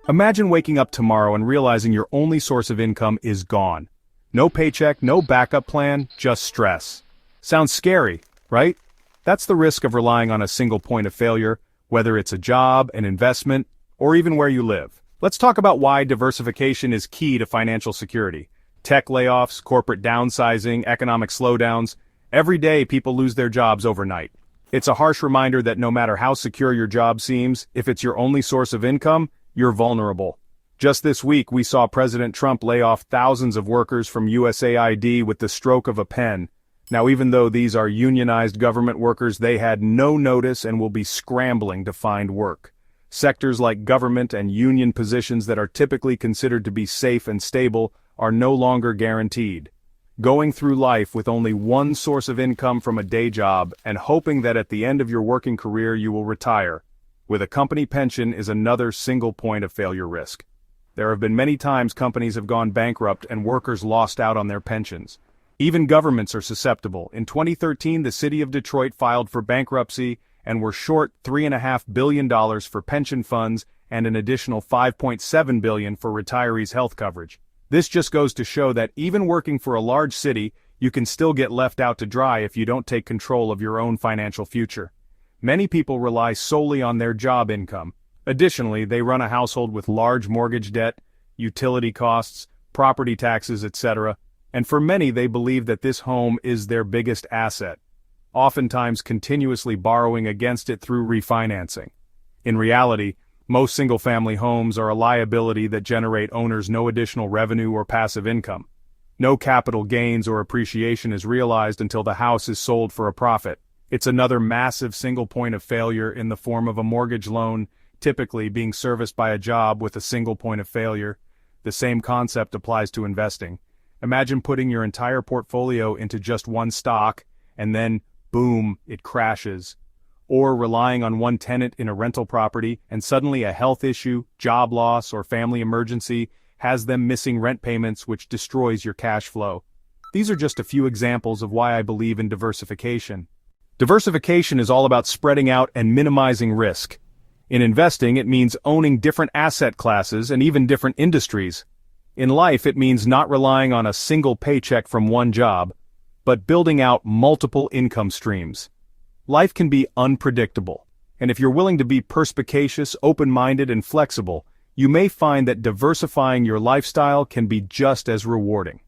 Imagine waking up tomorrow and realizing your only source of income is gone. No paycheck, no backup plan, just stress. Sounds scary, right? That's the risk of relying on a single point of failure, whether it's a job, an investment, or even where you live. Let's talk about why diversification is key to financial security. Tech layoffs, corporate downsizing, economic slowdowns. Every day people lose their jobs overnight. It's a harsh reminder that no matter how secure your job seems, if it's your only source of income, you're vulnerable. Just this week we saw President Trump lay off thousands of workers from USAID with the stroke of a pen. Now even though these are unionized government workers, they had no notice and will be scrambling to find work. Sectors like government and union positions that are typically considered to be safe and stable are no longer guaranteed. Going through life with only one source of income from a day job and hoping that at the end of your working career you will retire with a company pension is another single point of failure risk. There have been many times companies have gone bankrupt and workers lost out on their pensions. Even governments are susceptible. In 2013, the city of Detroit filed for bankruptcy and were short $3.5 billion for pension funds and an additional $5.7 billion for retirees' health coverage. This just goes to show that even working for a large city, you can still get left out to dry if you don't take control of your own financial future. Many people rely solely on their job income. Additionally, they run a household with large mortgage debt, utility costs, property taxes, etc., and for many they believe that this home is their biggest asset, oftentimes continuously borrowing against it through refinancing. In reality, most single-family homes are a liability that generate owners no additional revenue or passive income. No capital gains or appreciation is realized until the house is sold for a profit. It's another massive single point of failure in the form of a mortgage loan, typically being serviced by a job with a single point of failure. The same concept applies to investing. Imagine putting your entire portfolio into just one stock, and then, boom, it crashes. Or relying on one tenant in a rental property, and suddenly a health issue, job loss, or family emergency has them missing rent payments, which destroys your cash flow. These are just a few examples of why I believe in diversification. Diversification is all about spreading out and minimizing risk. In investing, it means owning different asset classes and even different industries. In life, it means not relying on a single paycheck from one job, but building out multiple income streams. Life can be unpredictable, and if you're willing to be perspicacious, open-minded, and flexible, you may find that diversifying your lifestyle can be just as rewarding.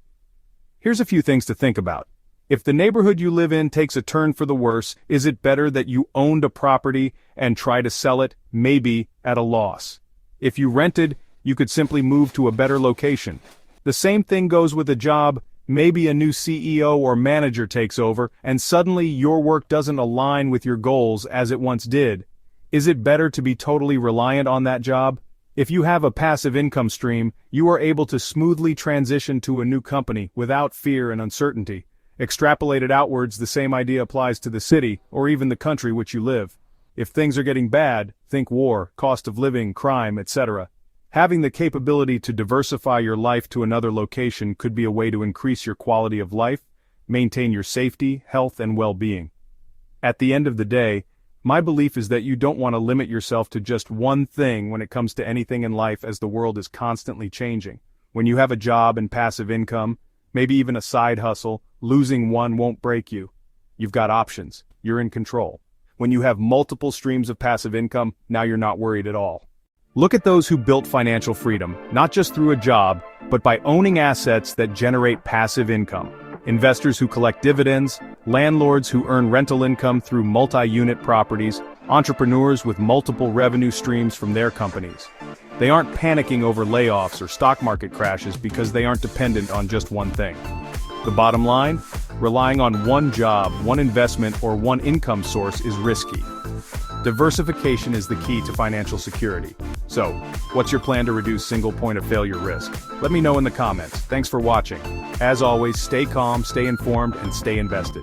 Here's a few things to think about. If the neighborhood you live in takes a turn for the worse, is it better that you owned a property and try to sell it, maybe at a loss? If you rented, you could simply move to a better location. The same thing goes with a job. Maybe a new CEO or manager takes over, and suddenly your work doesn't align with your goals as it once did. Is it better to be totally reliant on that job? If you have a passive income stream, you are able to smoothly transition to a new company without fear and uncertainty. Extrapolated outwards, the same idea applies to the city, or even the country which you live. If things are getting bad, think war, cost of living, crime, etc. Having the capability to diversify your life to another location could be a way to increase your quality of life, maintain your safety, health, and well-being. At the end of the day, my belief is that you don't want to limit yourself to just one thing when it comes to anything in life, as the world is constantly changing. When you have a job and passive income, maybe even a side hustle, losing one won't break you. You've got options. You're in control. When you have multiple streams of passive income, now you're not worried at all. Look at those who built financial freedom, not just through a job, but by owning assets that generate passive income. Investors who collect dividends, landlords who earn rental income through multi-unit properties, entrepreneurs with multiple revenue streams from their companies. They aren't panicking over layoffs or stock market crashes because they aren't dependent on just one thing. The bottom line? Relying on one job, one investment, or one income source is risky. Diversification is the key to financial security. So, what's your plan to reduce single point of failure risk? Let me know in the comments. Thanks for watching. As always, stay calm, stay informed, and stay invested.